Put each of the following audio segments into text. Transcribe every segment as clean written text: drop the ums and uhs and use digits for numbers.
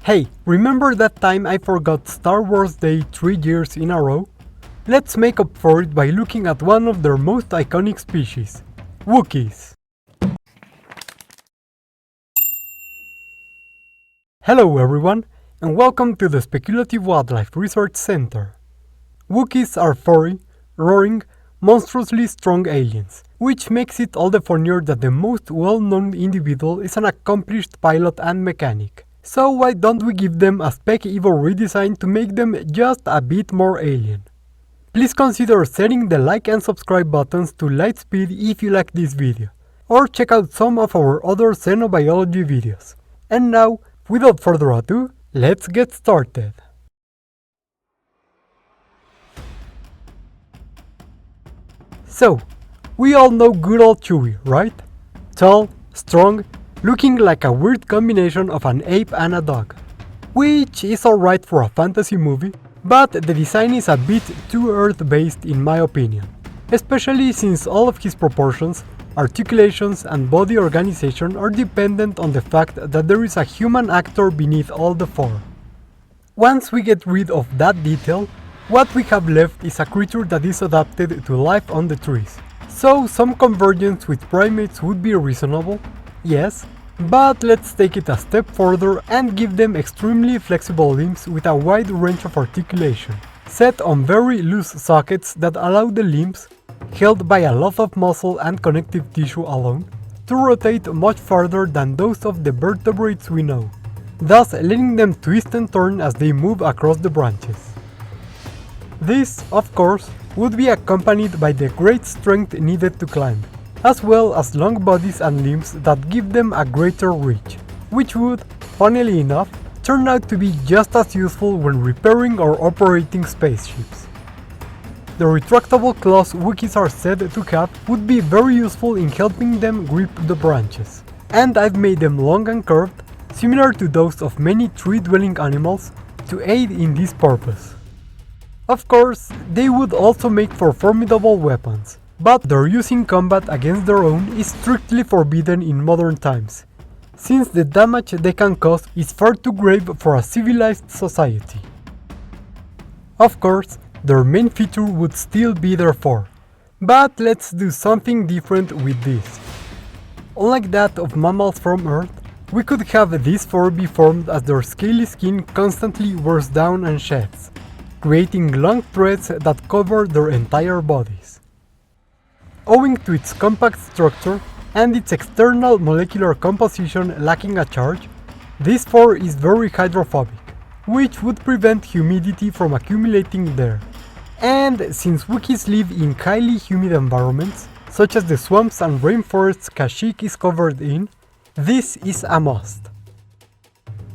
Hey, remember that time I forgot Star Wars Day 3 years in a row? Let's make up for it by looking at one of their most iconic species, Wookiees. Hello everyone, and welcome to the Speculative Wildlife Research Center. Wookiees are furry, roaring, monstrously strong aliens, which makes it all the funnier that the most well-known individual is an accomplished pilot and mechanic. So why don't we give them a Spec Evo redesign to make them just a bit more alien? Please consider setting the like and subscribe buttons to light speed if you like this video, or check out some of our other xenobiology videos. And now, without further ado, let's get started. So, we all know good old Chewie, right? Tall, strong, looking like a weird combination of an ape and a dog. Which is alright for a fantasy movie, but the design is a bit too Earth-based in my opinion. Especially since all of his proportions, articulations and body organization are dependent on the fact that there is a human actor beneath all the fur. Once we get rid of that detail, what we have left is a creature that is adapted to life on the trees. So some convergence with primates would be reasonable, yes, but let's take it a step further and give them extremely flexible limbs with a wide range of articulation, set on very loose sockets that allow the limbs, held by a lot of muscle and connective tissue alone, to rotate much farther than those of the vertebrates we know, thus letting them twist and turn as they move across the branches. This, of course, would be accompanied by the great strength needed to climb, as well as long bodies and limbs that give them a greater reach, which would, funnily enough, turn out to be just as useful when repairing or operating spaceships. The retractable claws Wookiees are said to have would be very useful in helping them grip the branches, and I've made them long and curved, similar to those of many tree-dwelling animals, to aid in this purpose. Of course, they would also make for formidable weapons, but their use in combat against their own is strictly forbidden in modern times, since the damage they can cause is far too grave for a civilized society. Of course, their main feature would still be their fur, but let's do something different with this. Unlike that of mammals from Earth, we could have this fur be formed as their scaly skin constantly wears down and sheds, creating long threads that cover their entire bodies. Owing to its compact structure and its external molecular composition lacking a charge, this fur is very hydrophobic, which would prevent humidity from accumulating there. And since Wookiees live in highly humid environments, such as the swamps and rainforests Kashyyyk is covered in, this is a must.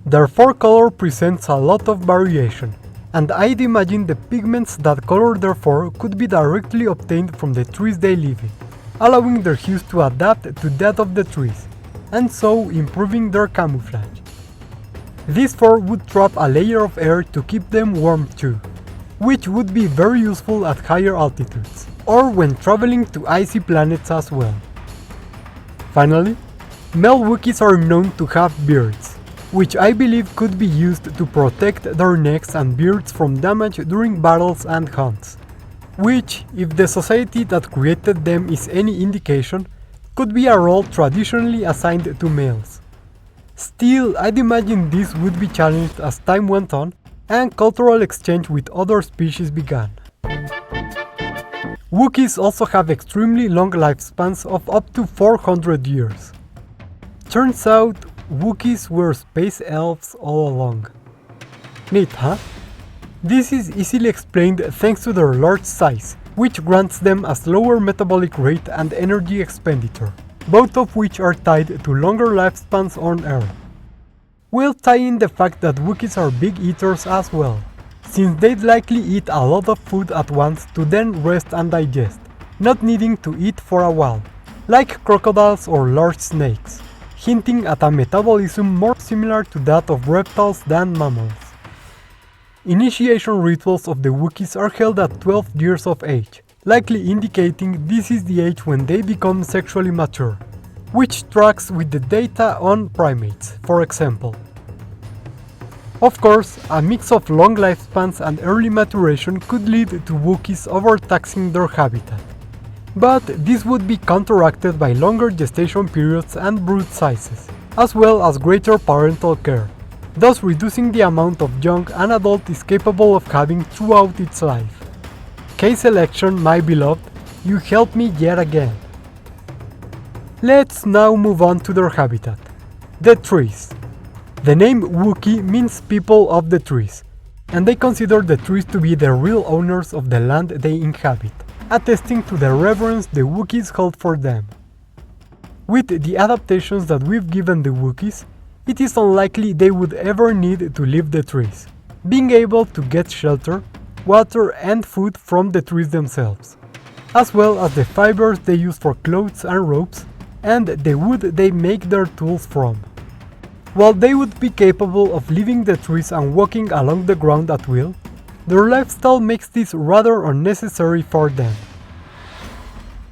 Their fur color presents a lot of variation, and I'd imagine the pigments that color their fur could be directly obtained from the trees they live in, allowing their hues to adapt to that of the trees, and so improving their camouflage. This fur would trap a layer of air to keep them warm too, which would be very useful at higher altitudes, or when traveling to icy planets as well. Finally, male Wookiees are known to have beards, which I believe could be used to protect their necks and beards from damage during battles and hunts, which, if the society that created them is any indication, could be a role traditionally assigned to males. Still, I'd imagine this would be challenged as time went on and cultural exchange with other species began. Wookiees also have extremely long lifespans of up to 400 years. Turns out, Wookiees were space elves all along. Neat, huh? This is easily explained thanks to their large size, which grants them a slower metabolic rate and energy expenditure, both of which are tied to longer lifespans on Earth. We'll tie in the fact that Wookiees are big eaters as well, since they'd likely eat a lot of food at once to then rest and digest, not needing to eat for a while, like crocodiles or large snakes, hinting at a metabolism more similar to that of reptiles than mammals. Initiation rituals of the Wookiees are held at 12 years of age, likely indicating this is the age when they become sexually mature, which tracks with the data on primates, for example. Of course, a mix of long lifespans and early maturation could lead to Wookiees overtaxing their habitat. But this would be counteracted by longer gestation periods and brood sizes, as well as greater parental care, thus reducing the amount of young an adult is capable of having throughout its life. Case selection, my beloved, you helped me yet again. Let's now move on to their habitat, the trees. The name Wookiee means people of the trees, and they consider the trees to be the real owners of the land they inhabit, attesting to the reverence the Wookiees hold for them. With the adaptations that we've given the Wookiees, it is unlikely they would ever need to leave the trees, being able to get shelter, water and food from the trees themselves, as well as the fibers they use for clothes and ropes, and the wood they make their tools from. While they would be capable of leaving the trees and walking along the ground at will, their lifestyle makes this rather unnecessary for them.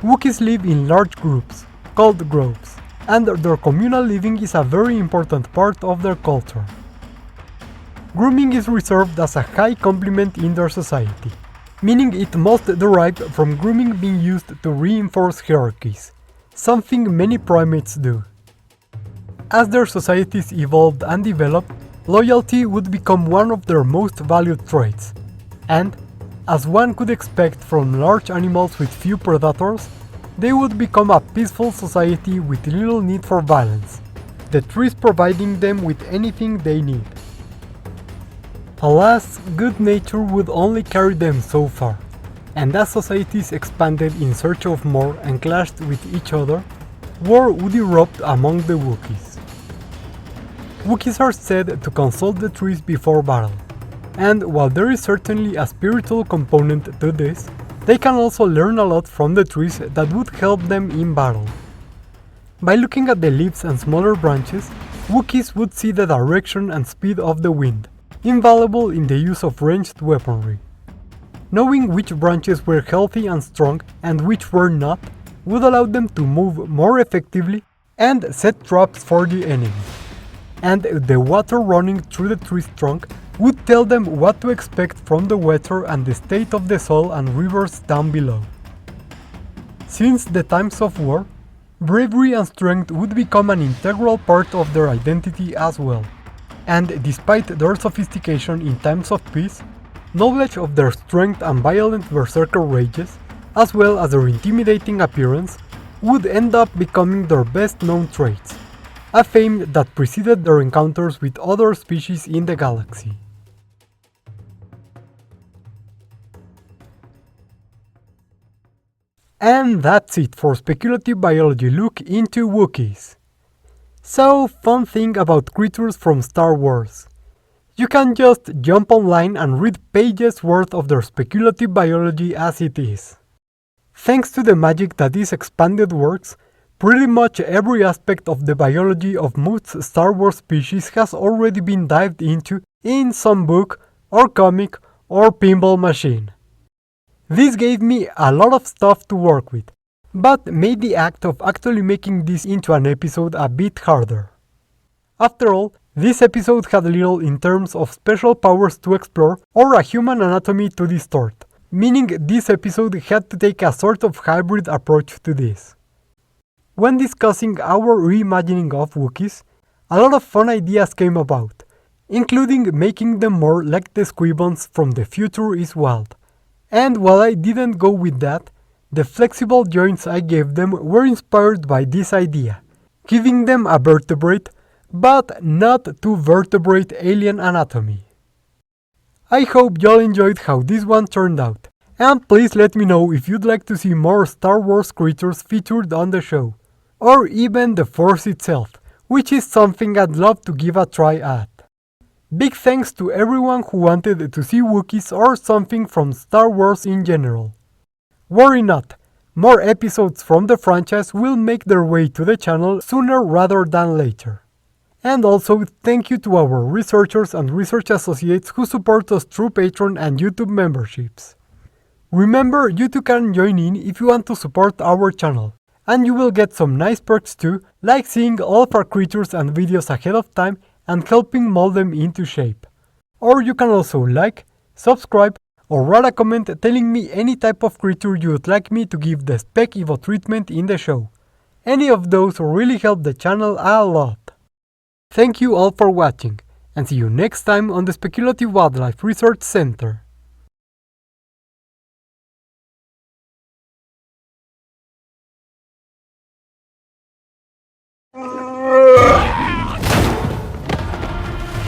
Wookiees live in large groups, called groves, and their communal living is a very important part of their culture. Grooming is reserved as a high compliment in their society, meaning it must derive from grooming being used to reinforce hierarchies, something many primates do. As their societies evolved and developed, loyalty would become one of their most valued traits, and, as one could expect from large animals with few predators, they would become a peaceful society with little need for violence, the trees providing them with anything they need. Alas, good nature would only carry them so far, and as societies expanded in search of more and clashed with each other, war would erupt among the Wookiees. Wookiees are said to consult the trees before battle, and while there is certainly a spiritual component to this, they can also learn a lot from the trees that would help them in battle. By looking at the leaves and smaller branches, Wookiees would see the direction and speed of the wind, invaluable in the use of ranged weaponry. Knowing which branches were healthy and strong and which were not would allow them to move more effectively and set traps for the enemy. And the water running through the tree's trunk would tell them what to expect from the weather and the state of the soil and rivers down below. Since the times of war, bravery and strength would become an integral part of their identity as well, and despite their sophistication in times of peace, knowledge of their strength and violent berserker rages, as well as their intimidating appearance, would end up becoming their best known traits, a fame that preceded their encounters with other species in the galaxy. And that's it for Speculative Biology look into Wookiees. So, fun thing about creatures from Star Wars. You can just jump online and read pages worth of their speculative biology as it is. Thanks to the magic that is expanded works, pretty much every aspect of the biology of most Star Wars species has already been dived into in some book, or comic, or pinball machine. This gave me a lot of stuff to work with, but made the act of actually making this into an episode a bit harder. After all, this episode had little in terms of special powers to explore or a human anatomy to distort, meaning this episode had to take a sort of hybrid approach to this. When discussing our reimagining of Wookiees, a lot of fun ideas came about, including making them more like the squibons from The Future is Wild. And while I didn't go with that, the flexible joints I gave them were inspired by this idea, giving them a vertebrate, but not too vertebrate alien anatomy. I hope y'all enjoyed how this one turned out, and please let me know if you'd like to see more Star Wars creatures featured on the show, or even the Force itself, which is something I'd love to give a try at. Big thanks to everyone who wanted to see Wookiees or something from Star Wars in general. Worry not, more episodes from the franchise will make their way to the channel sooner rather than later. And also thank you to our researchers and research associates who support us through Patreon and YouTube memberships. Remember, you too can join in if you want to support our channel, and you will get some nice perks too, like seeing all of our creatures and videos ahead of time and helping mold them into shape. Or you can also like, subscribe, or write a comment telling me any type of creature you would like me to give the Spec Evo treatment in the show. Any of those will really help the channel a lot. Thank you all for watching, and see you next time on the Speculative Wildlife Research Center.